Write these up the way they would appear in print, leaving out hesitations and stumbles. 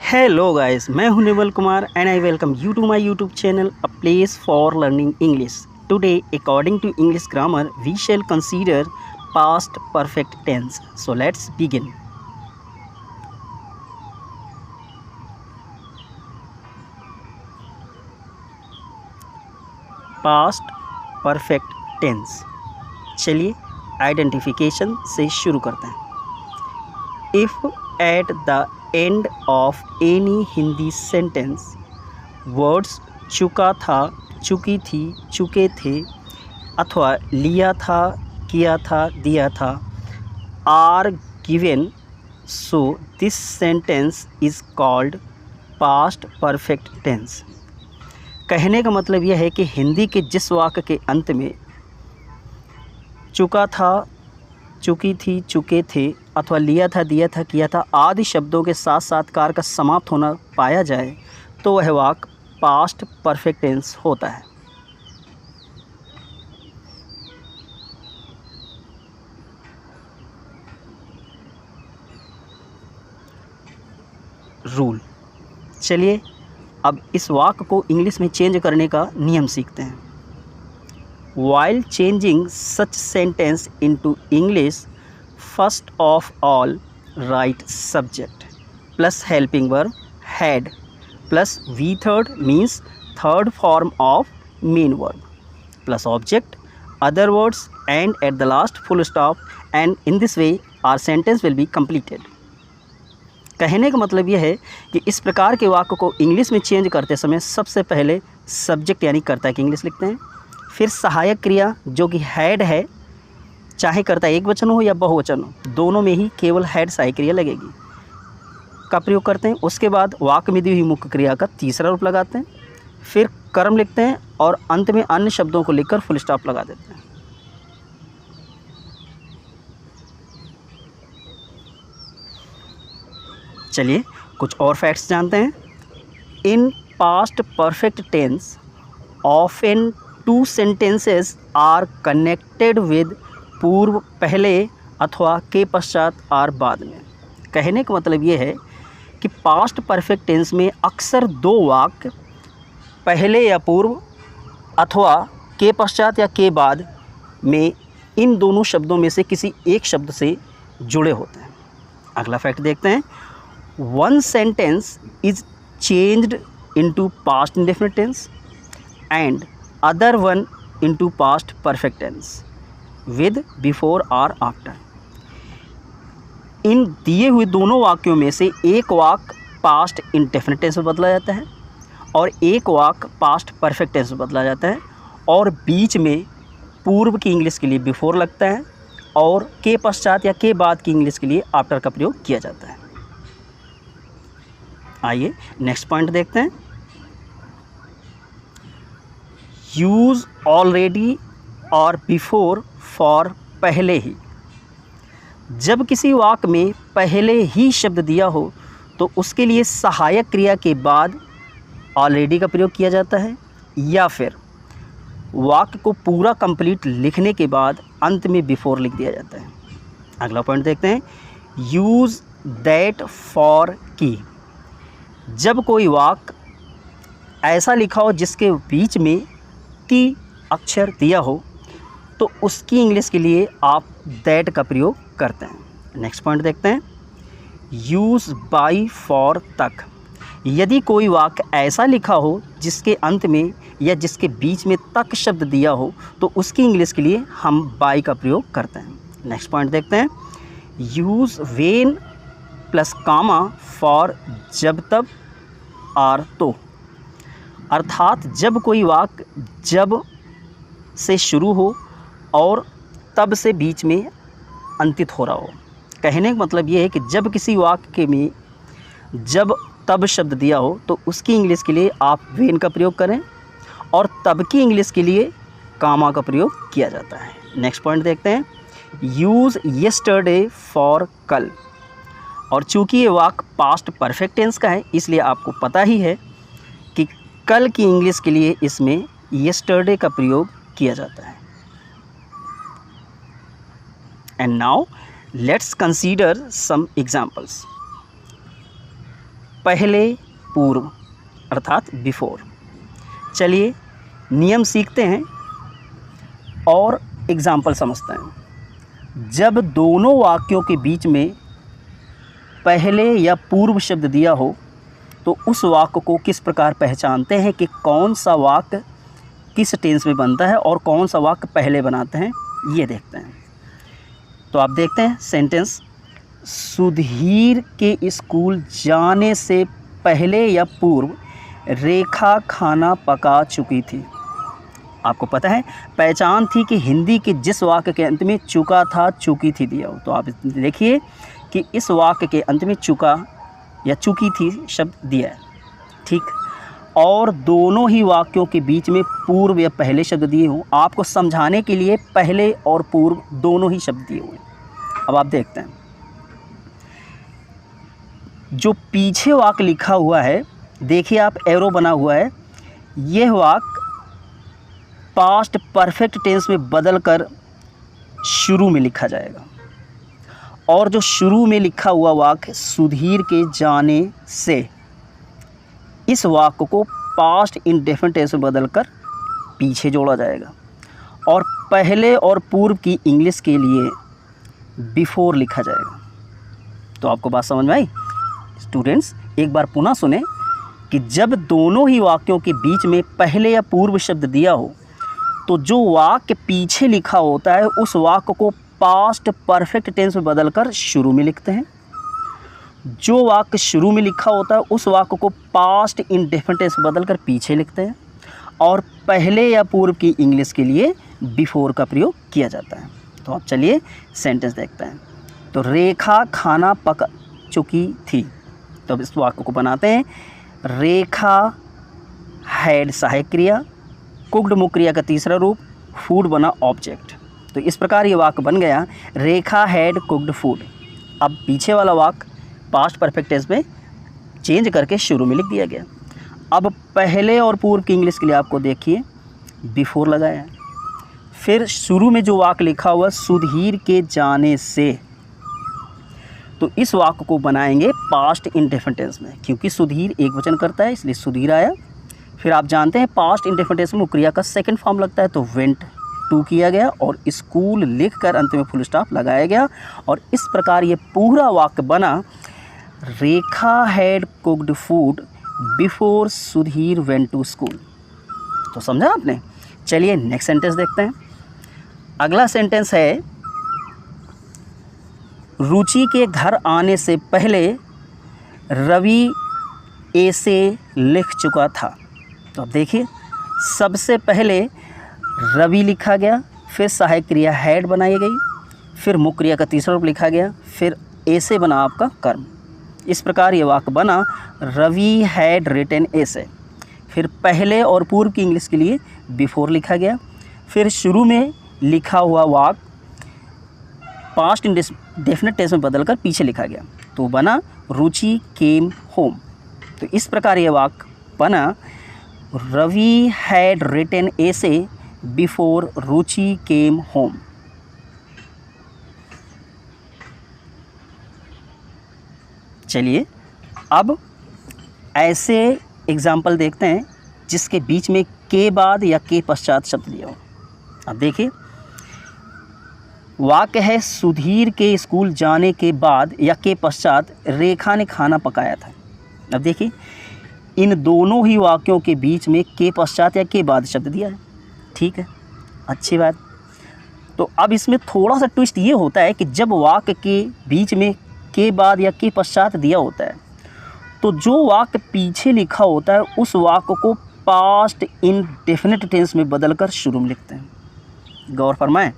Hello guys, मैं हूं Nirmal Kumar and I welcome you to my YouTube channel a place for learning English. Today according to English grammar we shall consider past perfect tense. So let's begin. Past perfect tense, चलिए identification से शुरू करते हैं। If at the end of any Hindi sentence words चुका था, चुकी थी, चुके थे अथवा लिया था, किया था, दिया था or given, so this sentence is called past perfect tense. कहने का मतलब यह है कि हिंदी के जिस वाक्य के अंत में चुका था, चुकी थी, चुके थे अथवा लिया था, दिया था, किया था आदि शब्दों के साथ साथ कार का समाप्त होना पाया जाए तो वह वाक्य पास्ट परफेक्ट टेंस होता है। रूल, चलिए अब इस वाक्य को इंग्लिश में चेंज करने का नियम सीखते हैं। While changing such sentence into English, first of all write subject plus helping verb had plus V third means third form of main verb plus object, other words and at the last full stop, and in this way our sentence will be completed। कहने का मतलब यह है कि इस प्रकार के वाक्य को इंग्लिश में चेंज करते समय सबसे पहले सब्जेक्ट यानी कर्ता की इंग्लिश लिखते हैं, फिर सहायक क्रिया जो कि हैड है, चाहे कर्ता एक वचन हो या बहुवचन हो, दोनों में ही केवल हैड सहायक क्रिया लगेगी का प्रयोग करते हैं। उसके बाद वाक्य में दी हुई मुख्य क्रिया का तीसरा रूप लगाते हैं, फिर कर्म लिखते हैं और अंत में अन्य शब्दों को लिखकर फुल स्टॉप लगा देते हैं। चलिए कुछ और फैक्ट्स जानते हैं। In past perfect tense often two sentences are connected with पूर्व पहले अथवा के पश्चात और बाद में। कहने का मतलब ये है कि पास्ट परफेक्ट टेंस में अक्सर दो वाक्य पहले या पूर्व अथवा के पश्चात या के बाद में इन दोनों शब्दों में से किसी एक शब्द से जुड़े होते हैं। अगला फैक्ट देखते हैं। One sentence is changed into past indefinite tense and other one into past perfect tense with before और आफ्टर। इन दिए हुए दोनों वाक्यों में से एक वाक्य पास्ट इंडेफिनिट टेंस में बदला जाता है और एक वाक्य पास्ट परफेक्ट टेंस में बदला जाता है और बीच में पूर्व की इंग्लिश के लिए बिफोर लगता है और के पश्चात या के बाद की इंग्लिश के लिए आफ्टर का प्रयोग किया जाता है। आइए नेक्स्ट पॉइंट देखते हैं। यूज़ ऑलरेडी और बिफोर फॉर पहले ही। जब किसी वाक्य में पहले ही शब्द दिया हो तो उसके लिए सहायक क्रिया के बाद ऑलरेडी का प्रयोग किया जाता है या फिर वाक्य को पूरा कंप्लीट लिखने के बाद अंत में बिफोर लिख दिया जाता है। अगला पॉइंट देखते हैं। यूज़ दैट फॉर की। जब कोई वाक्य ऐसा लिखा हो जिसके बीच में की अक्षर दिया हो तो उसकी इंग्लिश के लिए आप दैट का प्रयोग करते हैं। नेक्स्ट पॉइंट देखते हैं। यूज़ बाई फॉर तक। यदि कोई वाक्य ऐसा लिखा हो जिसके अंत में या जिसके बीच में तक शब्द दिया हो तो उसकी इंग्लिश के लिए हम बाई का प्रयोग करते हैं। नेक्स्ट पॉइंट देखते हैं। Use when plus comma for जब तब और तो। अर्थात जब कोई वाक्य जब से शुरू हो और तब से बीच में अंतित हो रहा हो। कहने का मतलब ये है कि जब किसी वाक्य में जब तब शब्द दिया हो तो उसकी इंग्लिश के लिए आप वेन का प्रयोग करें और तब की इंग्लिश के लिए कामा का प्रयोग किया जाता है। नेक्स्ट पॉइंट देखते हैं। यूज़ येस्टरडे फॉर कल। और चूँकि ये वाक्य पास्ट परफेक्ट टेंस का है इसलिए आपको पता ही है कि कल की इंग्लिश के लिए इसमें येस्टरडे का प्रयोग किया जाता है। And now let's consider some examples. पहले पूर्व अर्थात बिफोर। चलिए नियम सीखते हैं और एग्जाम्पल समझते हैं। जब दोनों वाक्यों के बीच में पहले या पूर्व शब्द दिया हो तो उस वाक्य को किस प्रकार पहचानते हैं कि कौन सा वाक्य किस टेंस में बनता है और कौन सा वाक्य पहले बनाते हैं, ये देखते हैं। तो आप देखते हैं सेंटेंस, सुधीर के स्कूल जाने से पहले या पूर्व रेखा खाना पका चुकी थी। आपको पता है पहचान थी कि हिंदी के जिस वाक्य के अंत में चुका था चुकी थी दिया हो, तो आप देखिए कि इस वाक्य के अंत में चुका या चुकी थी शब्द दिया है, ठीक। और दोनों ही वाक्यों के बीच में पूर्व या पहले शब्द दिए हों। आपको समझाने के लिए पहले और पूर्व दोनों ही शब्द दिए हुए हैं। अब आप देखते हैं, जो पीछे वाक्य लिखा हुआ है, देखिए आप एरो बना हुआ है, यह वाक्य पास्ट परफेक्ट टेंस में बदलकर शुरू में लिखा जाएगा। और जो शुरू में लिखा हुआ वाक्य सुधीर के जाने से, इस वाक्य को पास्ट इंडेफिनिट टेंस में बदलकर पीछे जोड़ा जाएगा। और पहले और पूर्व की इंग्लिश के लिए बिफोर लिखा जाएगा। तो आपको बात समझ में आई? स्टूडेंट्स एक बार पुनः सुने कि जब दोनों ही वाक्यों के बीच में पहले या पूर्व शब्द दिया हो तो जो वाक्य पीछे लिखा होता है उस वाक्य को पास्ट परफेक्ट टेंस में बदलकर शुरू में लिखते हैं। जो वाक्य शुरू में लिखा होता है उस वाक्य को पास्ट इंडेफिनिट टेंस में बदलकर पीछे लिखते हैं। और पहले या पूर्व की इंग्लिश के लिए बिफोर का प्रयोग किया जाता है। तो आप चलिए सेंटेंस देखते हैं। तो रेखा खाना पका चुकी थी, तो अब इस वाक्य को बनाते हैं। रेखा हैड सहायक क्रिया, कुक्ड मुख्य क्रिया का तीसरा रूप, फूड बना ऑब्जेक्ट। तो इस प्रकार ये वाक्य बन गया, रेखा हैड कुक्ड फूड। अब पीछे वाला वाक्य पास्ट परफेक्ट टेंस में चेंज करके शुरू में लिख दिया गया। अब पहले और पूर्व की इंग्लिश के लिए आपको देखिए बिफोर लगाया है। फिर शुरू में जो वाक्य लिखा हुआ सुधीर के जाने से, तो इस वाक्य को बनाएंगे पास्ट इंडेफिनिट टेंस में, क्योंकि सुधीर एक वचन करता है इसलिए सुधीर आया। फिर आप जानते हैं पास्ट इंडेफिनिट टेंस में क्रिया का सेकंड फॉर्म लगता है, तो वेंट टू किया गया और स्कूल लिखकर अंत में फुल स्टॉप लगाया गया। और इस प्रकार ये पूरा वाक्य बना, Rekha had cooked food before Sudhir went to school. तो समझा आपने? चलिए नेक्स्ट सेंटेंस देखते हैं। अगला सेंटेंस है, रुचि के घर आने से पहले रवि ऐसे लिख चुका था। तो अब देखिए सबसे पहले रवि लिखा गया, फिर सहायक क्रिया हैड बनाई गई, फिर मुख्य क्रिया का तीसरा रूप लिखा गया, फिर ऐसे बना आपका कर्म। इस प्रकार ये वाक्य बना, रवि हैड रिटन ऐसे। फिर पहले और पूर्व की इंग्लिश के लिए बिफोर लिखा गया। फिर शुरू में लिखा हुआ वाक्य पास्ट इंडेफिनिट टेंस में बदलकर पीछे लिखा गया, तो बना रुचि केम होम। तो इस प्रकार ये वाक्य बना, रवि हैड रिटन ऐसे बिफोर रुचि केम होम। चलिए अब ऐसे एग्जाम्पल देखते हैं जिसके बीच में के बाद या के पश्चात शब्द दिया हो। अब देखिए वाक्य है, सुधीर के स्कूल जाने के बाद या के पश्चात रेखा ने खाना पकाया था। अब देखिए इन दोनों ही वाक्यों के बीच में के पश्चात या के बाद शब्द दिया है, ठीक है, अच्छी बात। तो अब इसमें थोड़ा सा ट्विस्ट ये होता है कि जब वाक्य के बीच में के बाद या के पश्चात दिया होता है तो जो वाक्य पीछे लिखा होता है उस वाक्य को पास्ट इंडेफिनिट टेंस में बदलकर शुरू में लिखते हैं। गौर फरमाएं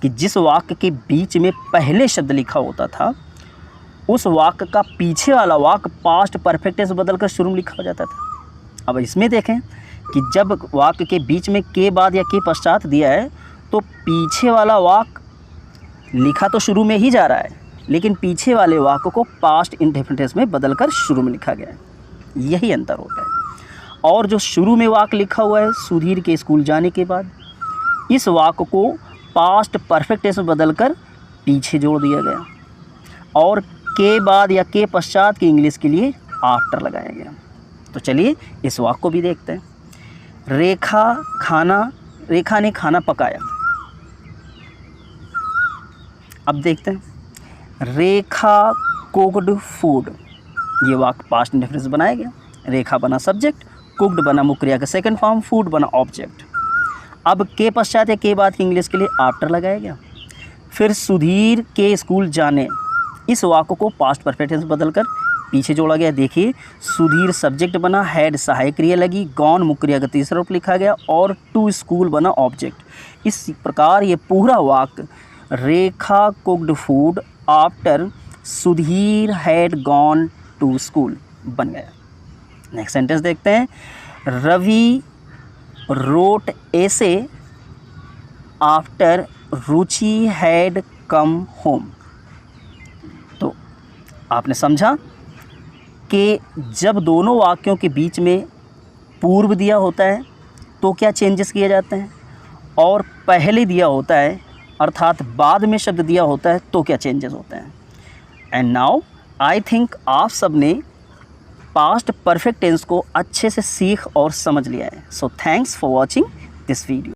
कि जिस वाक्य के बीच में पहले शब्द लिखा होता था उस वाक्य का पीछे वाला वाक्य पास्ट परफेक्ट टेंस बदलकर शुरू में लिखा हो जाता था। अब इसमें देखें कि जब वाक्य के बीच में के बाद या के पश्चात दिया है तो पीछे वाला वाक्य लिखा तो शुरू में ही जा रहा है, लेकिन पीछे वाले वाक्य को पास्ट इंडेफिनिट टेंस में बदलकर शुरू में लिखा गया है, यही अंतर होता है। और जो शुरू में वाक्य लिखा हुआ है सुधीर के स्कूल जाने के बाद, इस वाक्य को पास्ट परफेक्ट टेंस में बदलकर पीछे जोड़ दिया गया। और के बाद या के पश्चात की इंग्लिश के लिए आफ्टर लगाया गया। तो चलिए इस वाक्य को भी देखते हैं। रेखा ने खाना पकाया। अब देखते हैं, रेखा कुक्ड फूड। ये वाक्य पास्ट इंडेफिनिट बनाया गया। रेखा बना सब्जेक्ट, कुक्ड बना मुख्य क्रिया का सेकंड फॉर्म, फूड बना ऑब्जेक्ट। अब के पश्चात या के बाद की इंग्लिश के लिए आफ्टर लगाया गया। फिर सुधीर के स्कूल जाने, इस वाक्य को पास्ट परफेक्ट टेंस बदलकर पीछे जोड़ा गया। देखिए, सुधीर सब्जेक्ट बना, हैड सहायक क्रिया लगी, गॉन मुख्य क्रिया का तीसरा रूप लिखा गया और टू स्कूल बना ऑब्जेक्ट। इस प्रकार ये पूरा वाक्य Rekha cooked food after Sudhir had gone to school बन गया। नेक्स्ट सेंटेंस देखते हैं। Ravi wrote essay after Ruchi had come home. तो आपने समझा कि जब दोनों वाक्यों के बीच में पूर्व दिया होता है तो क्या चेंजेस किए जाते हैं, और पहले दिया होता है अर्थात बाद में शब्द दिया होता है तो क्या चेंजेस होते हैं। एंड नाउ आई थिंक आप सब ने पास्ट परफेक्ट टेंस को अच्छे से सीख और समझ लिया है। So thanks for watching this video.